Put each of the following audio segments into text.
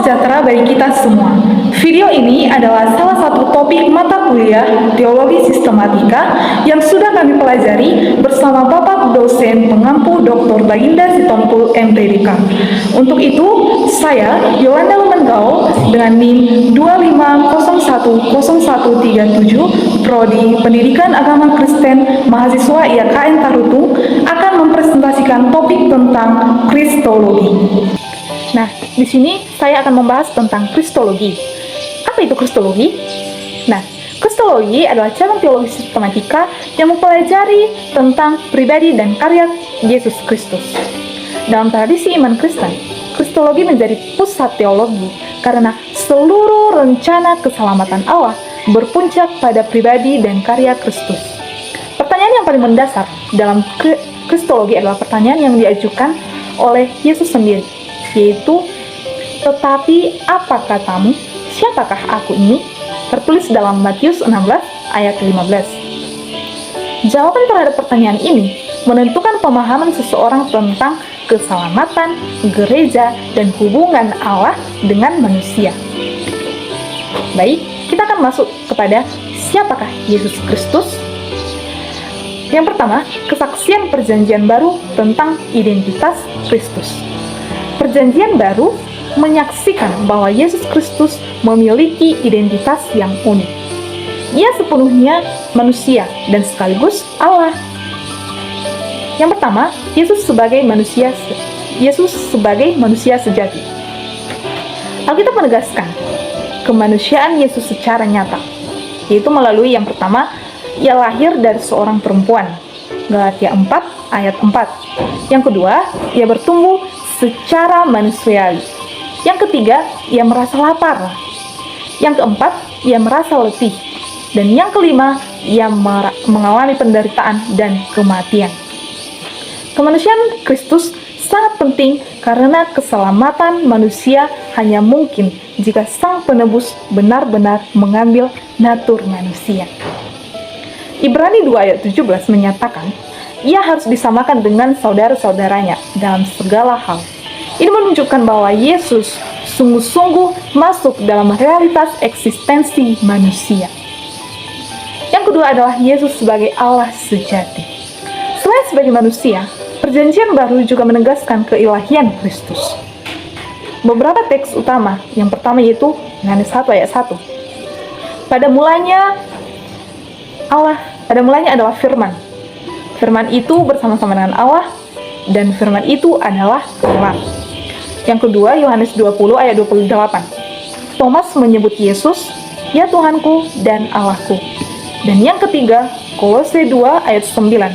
sejahtera bagi kita semua. Video ini adalah salah satu topik mata kuliah Teologi Sistematika yang sudah kami pelajari bersama Bapak dosen pengampu Dr. Baginda Sitompul MPDK. Untuk itu, saya Yolanda Lumenggau dengan NIM 25010137 Prodi Pendidikan Agama Kristen Mahasiswa IAKN Tarutung akan mempresentasikan topik tentang Kristologi. Nah, di sini saya akan membahas tentang Kristologi. Apa itu Kristologi? Nah, Kristologi adalah cabang teologi sistematika yang mempelajari tentang pribadi dan karya Yesus Kristus. Dalam tradisi iman Kristen, Kristologi menjadi pusat teologi karena seluruh rencana keselamatan Allah berpuncak pada pribadi dan karya Kristus. Pertanyaan yang paling mendasar dalam Kristologi adalah pertanyaan yang diajukan oleh Yesus sendiri, yaitu, "Tetapi apa katamu? Siapakah aku ini?" Tertulis dalam Matius 16 ayat 15. Jawaban terhadap pertanyaan ini menentukan pemahaman seseorang tentang keselamatan, gereja, dan hubungan Allah dengan manusia. Baik, kita akan masuk kepada siapakah Yesus Kristus. Yang pertama, kesaksian Perjanjian Baru tentang identitas Kristus. Perjanjian Baru menyaksikan bahwa Yesus Kristus memiliki identitas yang unik. Ia sepenuhnya manusia dan sekaligus Allah. Yang pertama, Yesus sebagai manusia sejati. Alkitab menegaskan kemanusiaan Yesus secara nyata, yaitu melalui yang pertama, ia lahir dari seorang perempuan. Galatia 4 ayat 4. Yang kedua, ia bertumbuh secara manusiawi. Yang ketiga, ia merasa lapar. Yang keempat, ia merasa letih. Dan yang kelima, ia mengalami penderitaan dan kematian. Kemanusiaan Kristus sangat penting karena keselamatan manusia hanya mungkin jika Sang Penebus benar-benar mengambil natur manusia. Ibrani 2 ayat 17 menyatakan, ia harus disamakan dengan saudara-saudaranya dalam segala hal. Ini menunjukkan bahwa Yesus sungguh-sungguh masuk dalam realitas eksistensi manusia. Yang kedua adalah Yesus sebagai Allah sejati. Selain sebagai manusia, Perjanjian Baru juga menegaskan keilahian Kristus. Beberapa teks utama, yang pertama yaitu Yohanes 1 ayat 1. Pada mulanya adalah Firman. Firman itu bersama-sama dengan Allah, dan Firman itu adalah Allah. Yang kedua, Yohanes 20 ayat 28. Thomas menyebut Yesus, "Ya Tuhanku dan Allahku." Dan yang ketiga, Kolose 2 ayat 9.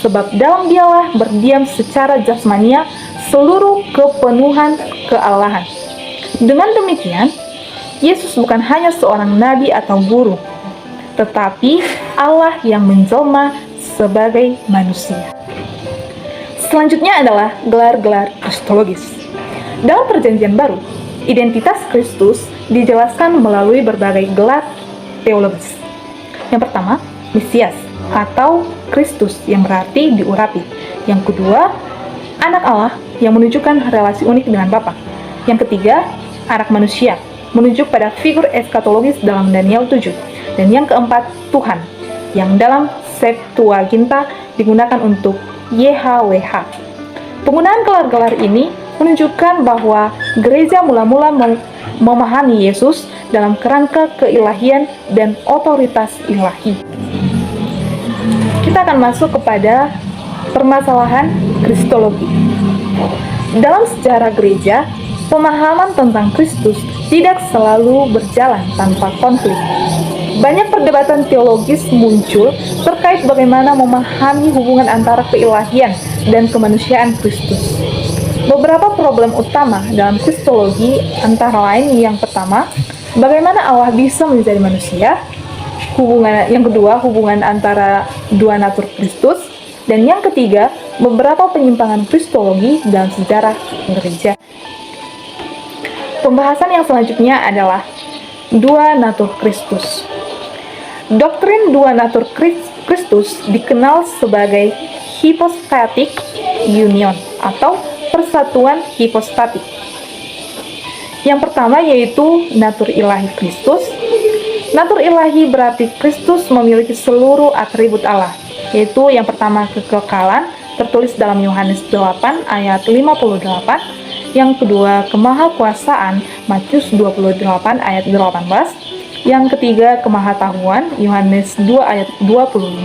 Sebab dalam Dialah berdiam secara jasmania seluruh kepenuhan kealahan. Dengan demikian, Yesus bukan hanya seorang nabi atau guru, tetapi Allah yang menjelma sebagai manusia. Selanjutnya adalah gelar-gelar kristologis. Dalam Perjanjian Baru, identitas Kristus dijelaskan melalui berbagai gelar teologis. Yang pertama, Mesias atau Kristus yang berarti diurapi. Yang kedua, Anak Allah yang menunjukkan relasi unik dengan Bapa. Yang ketiga, Anak Manusia, menunjuk pada figur eskatologis dalam Daniel 7. Dan yang keempat, Tuhan, yang dalam Septuaginta digunakan untuk YHWH. Penggunaan gelar-gelar ini menunjukkan bahwa gereja mula-mula memahami Yesus dalam kerangka keilahian dan otoritas ilahi. Kita akan masuk kepada permasalahan Kristologi. Dalam sejarah gereja, pemahaman tentang Kristus tidak selalu berjalan tanpa konflik. Banyak perdebatan teologis muncul terkait bagaimana memahami hubungan antara keilahian dan kemanusiaan Kristus. Beberapa problem utama dalam Kristologi antara lain yang pertama, bagaimana Allah bisa menjadi manusia. Yang kedua, hubungan antara dua natur Kristus. Dan yang ketiga, beberapa penyimpangan Kristologi dalam sejarah gereja. Pembahasan yang selanjutnya adalah dua natur Kristus. Doktrin dua natur Kristus dikenal sebagai hypostatic union atau persatuan hipostatik. Yang pertama yaitu natur ilahi Kristus. Natur ilahi berarti Kristus memiliki seluruh atribut Allah, yaitu yang pertama kekekalan, tertulis dalam Yohanes 8 ayat 58. Yang kedua kemahakuasaan, Matius 28 ayat 18. Yang ketiga kemahatahuan, Yohanes 2 ayat 25.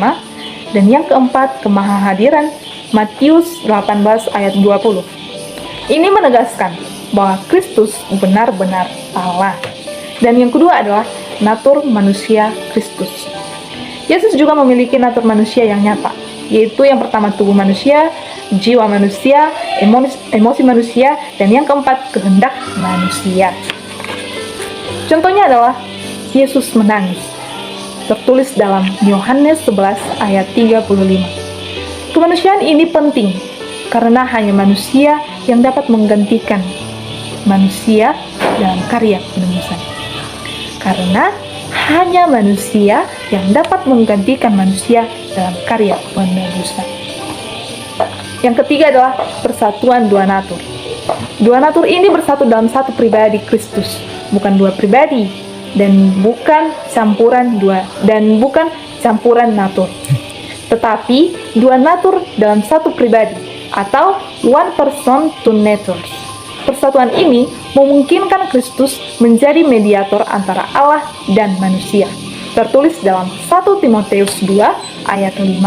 Dan yang keempat kemahahadiran, Matius 18 ayat 20. Ini menegaskan bahwa Kristus benar-benar Allah. Dan yang kedua adalah natur manusia Kristus. Yesus juga memiliki natur manusia yang nyata, yaitu yang pertama tubuh manusia, jiwa manusia, emosi manusia, dan yang keempat kehendak manusia. Contohnya adalah Yesus menangis, tertulis dalam Yohanes 11 ayat 35. Kemanusiaan ini penting karena hanya manusia yang dapat menggantikan manusia dalam karya penebusan. Karena hanya manusia yang dapat menggantikan manusia dalam karya penebusan. Yang ketiga adalah persatuan dua natur. Dua natur ini bersatu dalam satu pribadi Kristus, bukan dua pribadi dan bukan campuran natur. Tetapi dua natur dalam satu pribadi atau one person two natures. Persatuan ini memungkinkan Kristus menjadi mediator antara Allah dan manusia. Tertulis dalam 1 Timotius 2 ayat 5.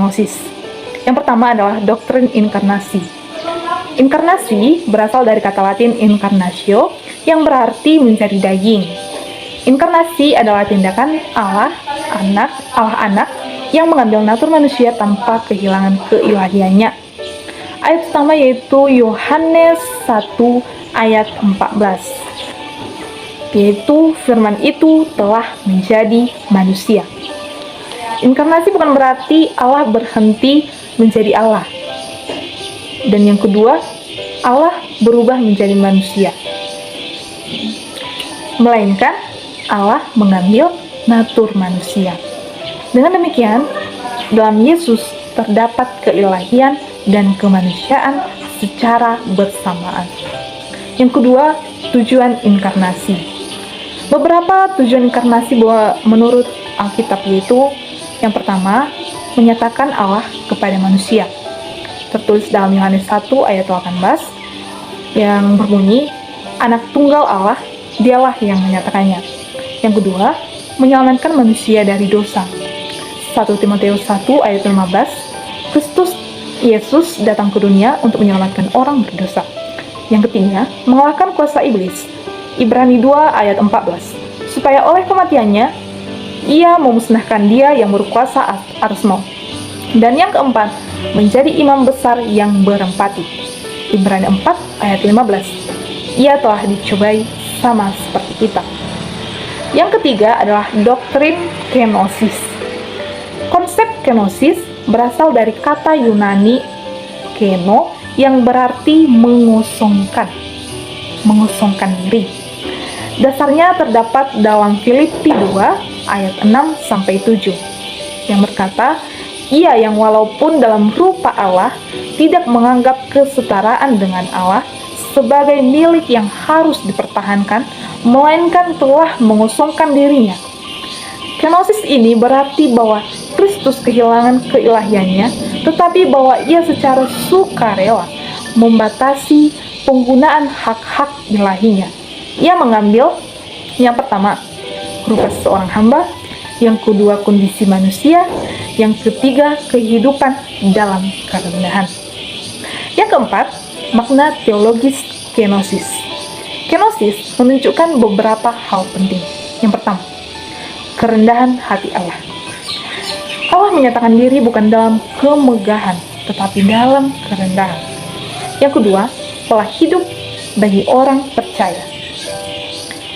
Yang pertama adalah doktrin inkarnasi. Inkarnasi berasal dari kata Latin incarnatio yang berarti menjadi daging. Inkarnasi adalah tindakan Allah anak yang mengambil natur manusia tanpa kehilangan keilahiannya. Ayat pertama yaitu Yohanes 1 ayat 14, yaitu firman itu telah menjadi manusia. Inkarnasi bukan berarti Allah berhenti menjadi Allah. Dan yang kedua, Allah berubah menjadi manusia. Melainkan Allah mengambil natur manusia. Dengan demikian, dalam Yesus terdapat keilahian dan kemanusiaan secara bersamaan. Yang kedua, tujuan inkarnasi. Beberapa tujuan inkarnasi menurut Alkitab yaitu yang pertama, menyatakan Allah kepada manusia. Tertulis dalam Yohanes 1 ayat 18 yang berbunyi, anak tunggal Allah, dialah yang menyatakannya. Yang kedua, menyelamatkan manusia dari dosa. 1 Timotius 1 ayat 15, Kristus Yesus datang ke dunia untuk menyelamatkan orang berdosa. Yang ketiga, mengalahkan kuasa iblis. Ibrani 2 ayat 14. Supaya oleh kematiannya, ia memusnahkan dia yang berkuasa atas maut. Dan yang keempat, menjadi imam besar yang berempati. Ibrani 4 ayat 15. Ia telah dicobai sama seperti kita. Yang ketiga adalah doktrin kenosis. Konsep kenosis berasal dari kata Yunani keno yang berarti mengosongkan diri. Dasarnya terdapat dalam Filipi 2 ayat 6-7 yang berkata, ia yang walaupun dalam rupa Allah tidak menganggap kesetaraan dengan Allah sebagai milik yang harus dipertahankan, melainkan telah mengosongkan dirinya. Kenosis ini berarti bahwa Kristus kehilangan keilahiannya, tetapi bahwa ia secara sukarela membatasi penggunaan hak-hak ilahinya. Ia mengambil yang pertama, rupa seorang hamba, yang kedua kondisi manusia, yang ketiga kehidupan dalam kerendahan. Yang keempat, makna teologis kenosis. Kenosis menunjukkan beberapa hal penting. Yang pertama, kerendahan hati Allah. Allah menyatakan diri bukan dalam kemegahan, tetapi dalam kerendahan. Yang kedua, pola hidup bagi orang percaya.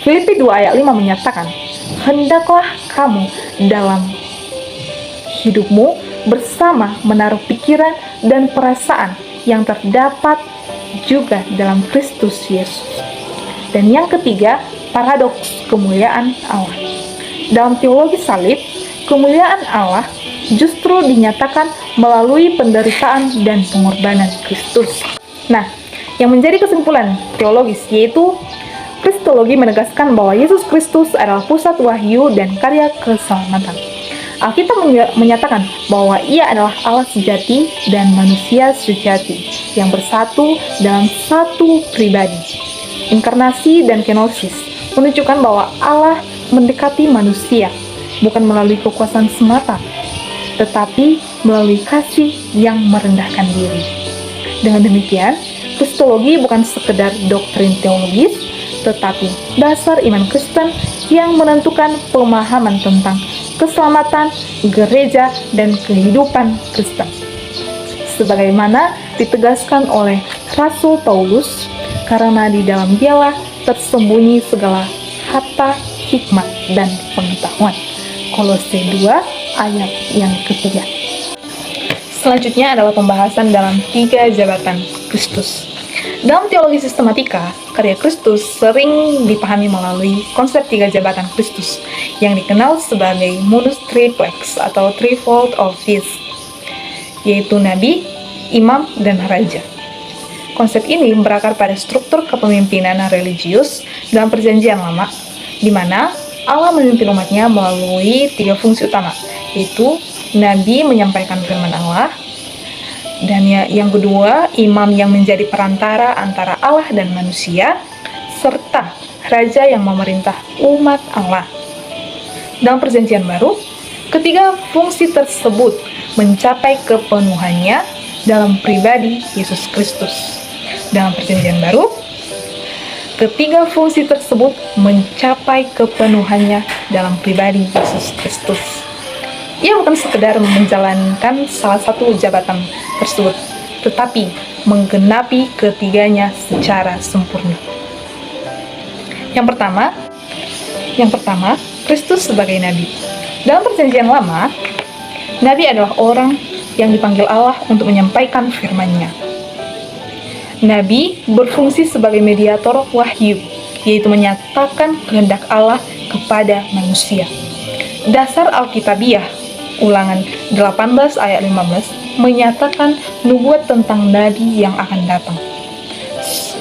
Filipi 2 ayat 5 menyatakan, hendaklah kamu dalam hidupmu bersama menaruh pikiran dan perasaan yang terdapat juga dalam Kristus Yesus. Dan yang ketiga, paradoks kemuliaan Allah. Dalam teologi salib, kemuliaan Allah justru dinyatakan melalui penderitaan dan pengorbanan Kristus. Nah, yang menjadi kesimpulan teologis yaitu Kristologi menegaskan bahwa Yesus Kristus adalah pusat wahyu dan karya keselamatan. Alkitab menyatakan bahwa Ia adalah Allah sejati dan manusia sejati yang bersatu dalam satu pribadi. Inkarnasi dan kenosis menunjukkan bahwa Allah mendekati manusia bukan melalui kekuasaan semata, tetapi melalui kasih yang merendahkan diri. Dengan demikian, Kristologi bukan sekedar doktrin teologis, tetapi dasar iman Kristen yang menentukan pemahaman tentang keselamatan, gereja, dan kehidupan Kristen. Sebagaimana ditegaskan oleh Rasul Paulus, karena di dalam Dialah tersembunyi segala harta, hikmat, dan pengetahuan. Kolose 2 ayat yang ketiga. Selanjutnya adalah pembahasan dalam 3 jabatan Kristus. Dalam teologi sistematika, karya Kristus sering dipahami melalui konsep 3 jabatan Kristus yang dikenal sebagai munus triplex atau threefold office, yaitu nabi, imam, dan raja. Konsep ini berakar pada struktur kepemimpinan religius dalam Perjanjian Lama, di mana Allah memimpin umatnya melalui 3 fungsi utama, yaitu nabi menyampaikan firman Allah, dan yang kedua, imam yang menjadi perantara antara Allah dan manusia, serta raja yang memerintah umat Allah. Dalam Perjanjian Baru, ketiga fungsi tersebut mencapai kepenuhannya dalam pribadi Yesus Kristus. Dalam Perjanjian Baru, ketiga fungsi tersebut mencapai kepenuhannya dalam pribadi Yesus Kristus. Ia bukan sekedar menjalankan salah satu jabatan tersebut, tetapi menggenapi ketiganya secara sempurna. Yang pertama, Kristus sebagai nabi. Dalam Perjanjian Lama, nabi adalah orang yang dipanggil Allah untuk menyampaikan firman-Nya. Nabi berfungsi sebagai mediator wahyu, yaitu menyatakan kehendak Allah kepada manusia. Dasar Alkitabiah Ulangan 18 ayat 15 menyatakan nubuat tentang nabi yang akan datang,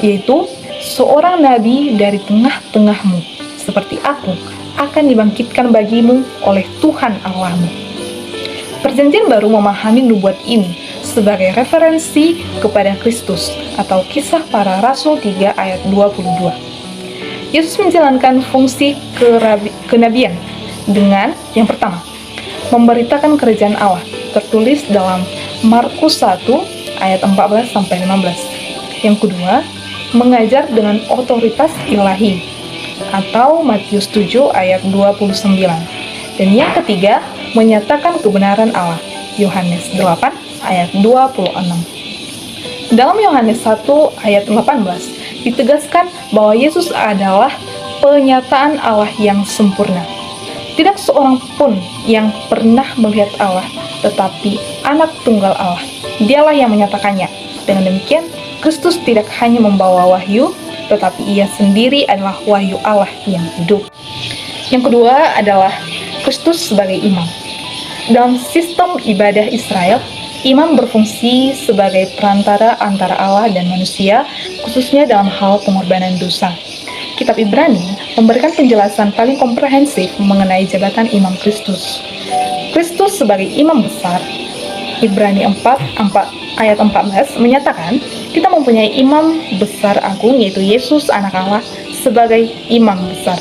yaitu seorang nabi dari tengah-tengahmu seperti aku akan dibangkitkan bagimu oleh Tuhan Allahmu. Perjanjian Baru memahami nubuat ini sebagai referensi kepada Kristus atau Kisah Para Rasul 3 ayat 22. Yesus menjalankan fungsi kenabian dengan yang pertama, memberitakan kerajaan Allah, tertulis dalam Markus 1 ayat 14-15. Yang kedua, mengajar dengan otoritas ilahi, atau Matius 7 ayat 29. Dan yang ketiga, menyatakan kebenaran Allah, Yohanes 8 ayat 26. Dalam Yohanes 1 ayat 18 ditegaskan bahwa Yesus adalah penyataan Allah yang sempurna. Tidak seorang pun yang pernah melihat Allah, tetapi Anak Tunggal Allah. Dialah yang menyatakannya. Dengan demikian, Kristus tidak hanya membawa wahyu, tetapi Ia sendiri adalah wahyu Allah yang hidup. Yang kedua adalah Kristus sebagai imam. Dalam sistem ibadah Israel, imam berfungsi sebagai perantara antara Allah dan manusia, khususnya dalam hal pengorbanan dosa. Kitab Ibrani memberikan penjelasan paling komprehensif mengenai jabatan imam Kristus. Kristus sebagai imam besar, Ibrani 4 ayat 14 menyatakan, kita mempunyai imam besar agung, yaitu Yesus anak Allah sebagai imam besar.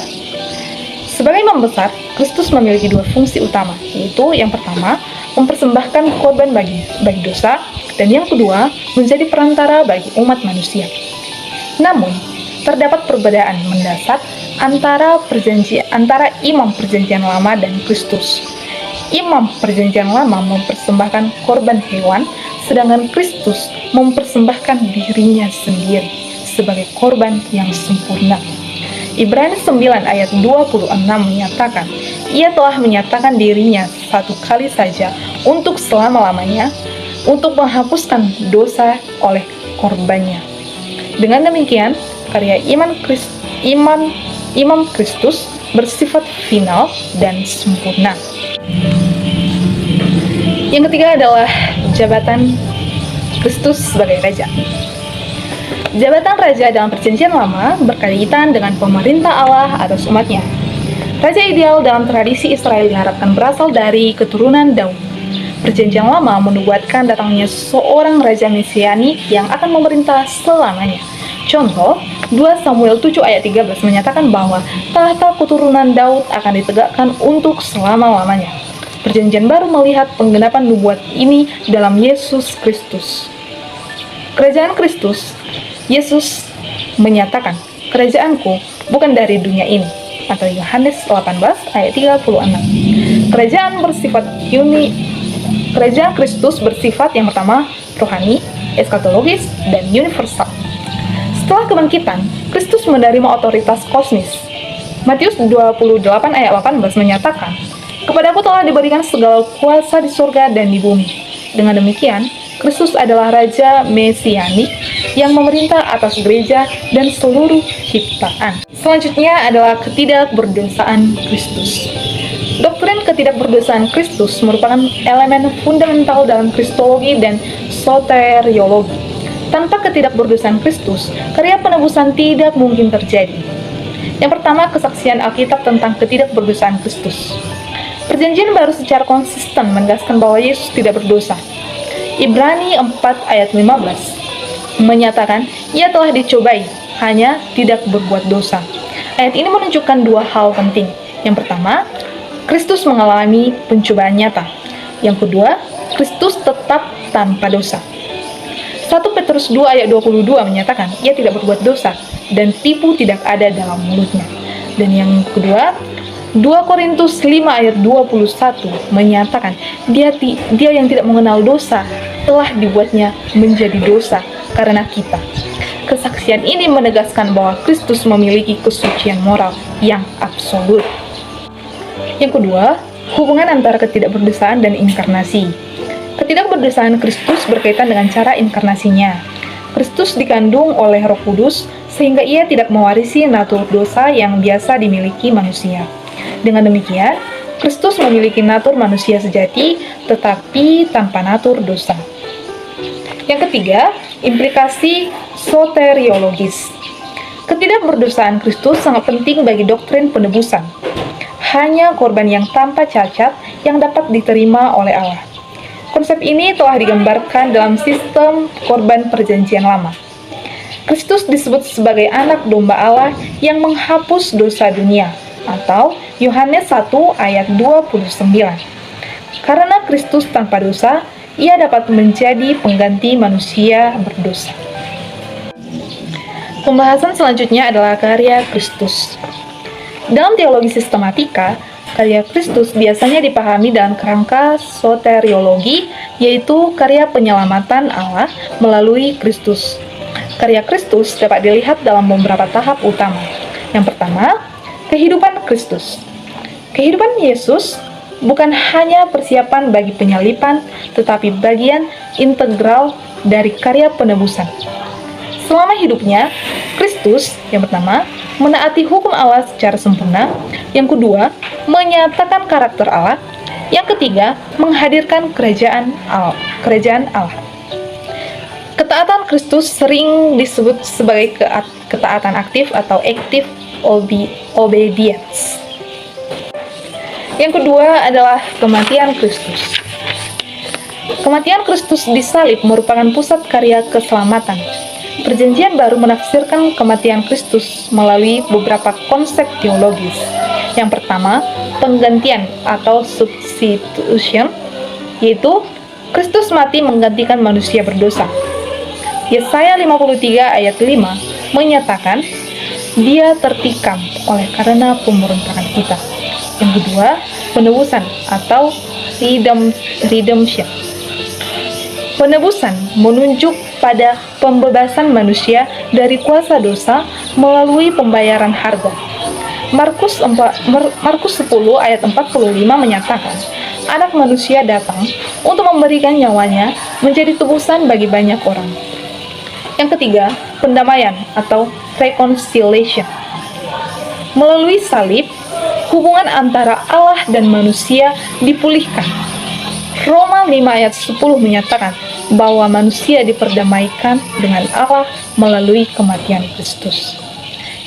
Sebagai imam besar, Kristus memiliki 2 fungsi utama, yaitu yang pertama, mempersembahkan korban bagi dosa, dan yang kedua, menjadi perantara bagi umat manusia. Namun, terdapat perbedaan mendasar antara imam Perjanjian Lama dan Kristus. Imam Perjanjian Lama mempersembahkan korban hewan, sedangkan Kristus mempersembahkan dirinya sendiri sebagai korban yang sempurna. Ibrani 9 ayat 26 menyatakan, Ia telah menyatakan dirinya satu kali saja untuk selama-lamanya, untuk menghapuskan dosa oleh korbannya. Dengan demikian, karya imam Kristus bersifat final dan sempurna. Yang ketiga adalah jabatan Kristus sebagai Raja. Jabatan raja dalam Perjanjian Lama berkaitan dengan pemerintah Allah atas umatnya. Raja ideal dalam tradisi Israel diharapkan berasal dari keturunan Daud. Perjanjian Lama menubuatkan datangnya seorang raja mesiani yang akan memerintah selamanya. Contoh, 2 Samuel 7 ayat 13 menyatakan bahwa tahta keturunan Daud akan ditegakkan untuk selama-lamanya. Perjanjian Baru melihat penggenapan nubuat ini dalam Yesus Kristus. Kerajaan Kristus, Yesus menyatakan, "Kerajaanku bukan dari dunia ini." Atau Yohanes 18 ayat 36. Kerajaan Kristus bersifat yang pertama rohani, eskatologis, dan universal. Setelah kebangkitan, Kristus menerima otoritas kosmis. Matius 28 ayat 18 menyatakan, "Kepadaku telah diberikan segala kuasa di surga dan di bumi." Dengan demikian, Kristus adalah Raja Mesianik yang memerintah atas gereja dan seluruh ciptaan. Selanjutnya adalah ketidakberdosaan Kristus. Doktrin ketidakberdosaan Kristus merupakan elemen fundamental dalam Kristologi dan soteriologi. Tanpa ketidakberdosaan Kristus, karya penebusan tidak mungkin terjadi. Yang pertama, kesaksian Alkitab tentang ketidakberdosaan Kristus. Perjanjian Baru secara konsisten menegaskan bahwa Yesus tidak berdosa. Ibrani 4 ayat 15 menyatakan, "Ia telah dicobai, hanya tidak berbuat dosa." Ayat ini menunjukkan dua hal penting. Yang pertama, Kristus mengalami pencobaan nyata. Yang kedua, Kristus tetap tanpa dosa. 1 Petrus 2 ayat 22 menyatakan, "Ia tidak berbuat dosa dan tipu tidak ada dalam mulutnya." Dan yang kedua, 2 Korintus 5 ayat 21 menyatakan, dia yang tidak mengenal dosa telah dibuatnya menjadi dosa karena kita. Kesaksian ini menegaskan bahwa Kristus memiliki kesucian moral yang absolut. Yang kedua, hubungan antara ketidakberdosaan dan inkarnasi. Ketidakberdosaan Kristus berkaitan dengan cara inkarnasinya. Kristus dikandung oleh Roh Kudus sehingga ia tidak mewarisi natur dosa yang biasa dimiliki manusia. Dengan demikian, Kristus memiliki natur manusia sejati, tetapi tanpa natur dosa. Yang ketiga, implikasi soteriologis. Ketidakberdosaan Kristus sangat penting bagi doktrin penebusan. Hanya korban yang tanpa cacat yang dapat diterima oleh Allah. Konsep ini telah digambarkan dalam sistem korban Perjanjian Lama. Kristus disebut sebagai anak domba Allah yang menghapus dosa dunia, atau Yohanes 1 ayat 29. Karena Kristus tanpa dosa, ia dapat menjadi pengganti manusia berdosa. Pembahasan selanjutnya adalah karya Kristus. Dalam teologi sistematika, karya Kristus biasanya dipahami dalam kerangka soteriologi, yaitu karya penyelamatan Allah melalui Kristus. Karya Kristus dapat dilihat dalam beberapa tahap utama. Yang pertama, kehidupan Kristus. Kehidupan Yesus bukan hanya persiapan bagi penyaliban, tetapi bagian integral dari karya penebusan. Selama hidupnya, Kristus, yang pertama, menaati hukum Allah secara sempurna. Yang kedua, menyatakan karakter Allah. Yang ketiga, menghadirkan kerajaan Allah. Ketaatan Kristus sering disebut sebagai ketaatan aktif atau active obedience. Yang kedua adalah kematian Kristus. Kematian Kristus di salib merupakan pusat karya keselamatan. Perjanjian Baru menafsirkan kematian Kristus melalui beberapa konsep teologis. Yang pertama, penggantian atau substitution, yaitu Kristus mati menggantikan manusia berdosa. Yesaya 53 ayat 5 menyatakan, Dia tertikam oleh karena pemberontakan kita. Yang kedua, penebusan atau redemption. Penebusan menunjuk pada pembebasan manusia dari kuasa dosa melalui pembayaran harga. Markus 10 ayat 45 menyatakan, Anak manusia datang untuk memberikan nyawanya menjadi tebusan bagi banyak orang. Yang ketiga, pendamaian atau reconciliation. Melalui salib, hubungan antara Allah dan manusia dipulihkan. Roma 5 ayat 10 menyatakan bahwa manusia diperdamaikan dengan Allah melalui kematian Kristus.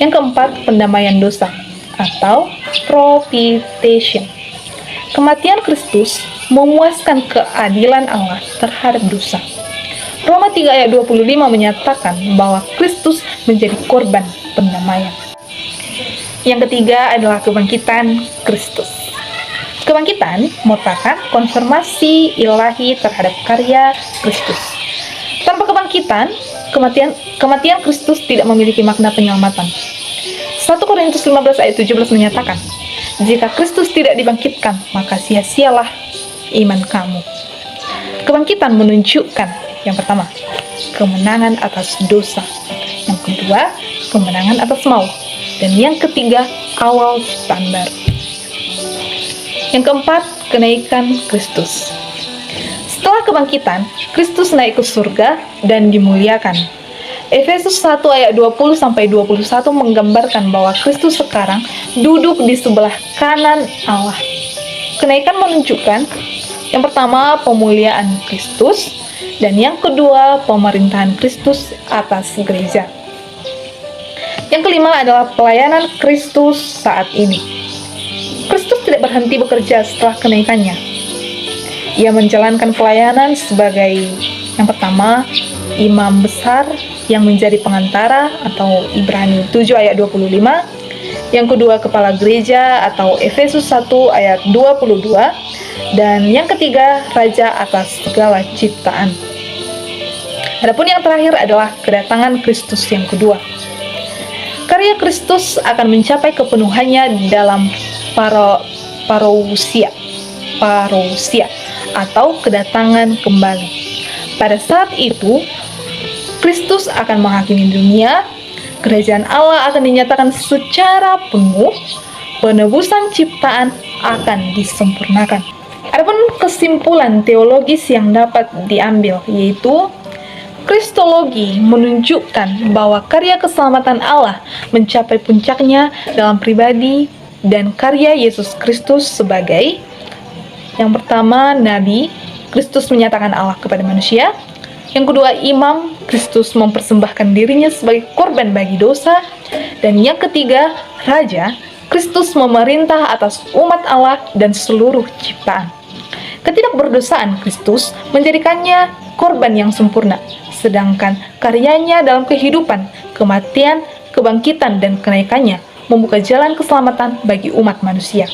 Yang keempat, pendamaian dosa atau propitiation. Kematian Kristus memuaskan keadilan Allah terhadap dosa. Roma 3 ayat 25 menyatakan bahwa Kristus menjadi korban pendamaian. Yang ketiga adalah kebangkitan Kristus. Kebangkitan merupakan konfirmasi ilahi terhadap karya Kristus. Tanpa kebangkitan, kematian Kristus tidak memiliki makna penyelamatan. 1 Korintus 15 ayat 17 menyatakan, jika Kristus tidak dibangkitkan, maka sia-sialah iman kamu. Kebangkitan menunjukkan, yang pertama, kemenangan atas dosa. Yang kedua, kemenangan atas maut. Dan yang ketiga, awal standar. Yang keempat, kenaikan Kristus. Setelah kebangkitan, Kristus naik ke surga dan dimuliakan. Efesus 1 ayat 20-21 menggambarkan bahwa Kristus sekarang duduk di sebelah kanan Allah. Kenaikan menunjukkan, yang pertama, pemuliaan Kristus, dan yang kedua, pemerintahan Kristus atas gereja. Yang kelima adalah pelayanan Kristus saat ini. Kristus tidak berhenti bekerja setelah kenaikannya. Ia menjalankan pelayanan sebagai, yang pertama, imam besar yang menjadi pengantara atau Ibrani 7 ayat 25. Yang kedua, kepala gereja atau Efesus 1 ayat 22. Dan yang ketiga, raja atas segala ciptaan. Adapun yang terakhir adalah kedatangan Kristus yang kedua. Karya Kristus akan mencapai kepenuhannya dalam parousia atau kedatangan kembali. Pada saat itu, Kristus akan menghakimi dunia, kerajaan Allah akan dinyatakan secara penuh, penebusan ciptaan akan disempurnakan. Adapun kesimpulan teologis yang dapat diambil yaitu Kristologi menunjukkan bahwa karya keselamatan Allah mencapai puncaknya dalam pribadi dan karya Yesus Kristus sebagai, yang pertama, Nabi, Kristus menyatakan Allah kepada manusia. Yang kedua, imam, Kristus mempersembahkan dirinya sebagai korban bagi dosa. Dan yang ketiga, raja, Kristus memerintah atas umat Allah dan seluruh ciptaan. Ketidakberdosaan Kristus menjadikannya korban yang sempurna, sedangkan karyanya dalam kehidupan, kematian, kebangkitan, dan kenaikannya membuka jalan keselamatan bagi umat manusia.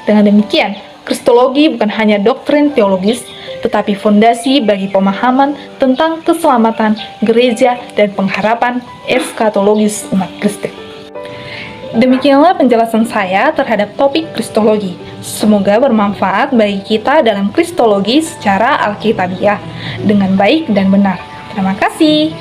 Dengan demikian, Kristologi bukan hanya doktrin teologis, tetapi fondasi bagi pemahaman tentang keselamatan gereja dan pengharapan eskatologis umat Kristen. Demikianlah penjelasan saya terhadap topik Kristologi. Semoga bermanfaat bagi kita dalam Kristologi secara alkitabiah dengan baik dan benar. Terima kasih.